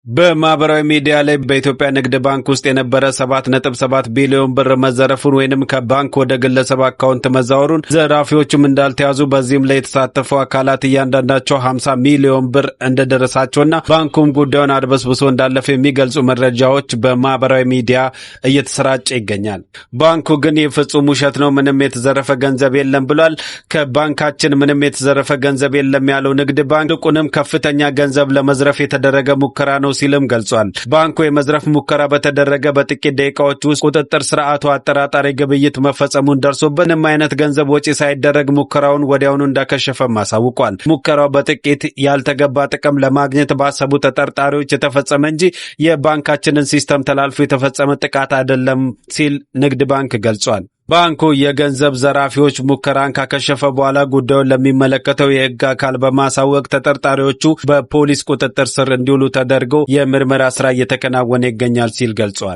በማህበራዊ ሚዲያ ላይ በኢትዮጵያ ንግድ ባንክ ውስጥ የነበረ 7.7 ቢሊዮን ብር መዘረፉን ወይንም ከባንክ ወደ ግለሰብ አካውንት መዛወሩን ዘራፊዎችም እንዳልተያዙ በዚህም ላይ የተሳተፉ አካላት እያንዳንዳቸው 50 ሚሊዮን ብር እንደደረሳቸውና ባንኩም ጉዳዩን አድበስብሶ እንዳለፈ የሚገልጹ መረጃዎች በማህበራዊ ሚዲያ እየተሰራጨ ይገኛል። ባንኩ ግን የፍጹም ውሸት ነው፣ ምንም የተዘረፈ ገንዘብ የለም ብሏል። ከባንካችን ምንም የተዘረፈ ገንዘብ የለም ያለው ንግድ ባንክ ይልቁንም ከፍተኛ ገንዘብ ለመዝረፍ የተደረገ ሙከራ ነው ሲልም ገልጿል። ባንኩ የመዝረፍ ሙከራ በተደረገ በጥቂት ደቂቃዎች ውስጥ ቁጥጥር ስርዓቱ አጠራጣሪ ግብይት መፈጸሙን ደርሶበት ምንም አይነት ገንዘብ ወጪ ሳይደረግ ሙከራውን ወዲያውኑ እንዳከሸፈም አሳውቋል። ሙከራው በጥቂት ያልተገባ ጥቅም ለማግኘት ባሰቡ ተጠርጣሪዎች የተፈጸመ እንጂ የባንካችንን ሲስተም ተላልፎ የተፈጸመ ጥቃት አይደለም ሲል ንግድ ባንክ ገልጿል። ባንኩ የገንዘብ ዘራፊዎች ሙከራን ካከሸፈ በኋላ ጉዳዩን ለሚመለከተው የሕግ አካል በማሳወቅ ተጠርጣሪዎቹ በፖሊስ ቁጥጥር ስር እንዲውሉ ተደርገው የምርመራ ስራ እየተከናወነ ይገኛል ሲል ገልጿል።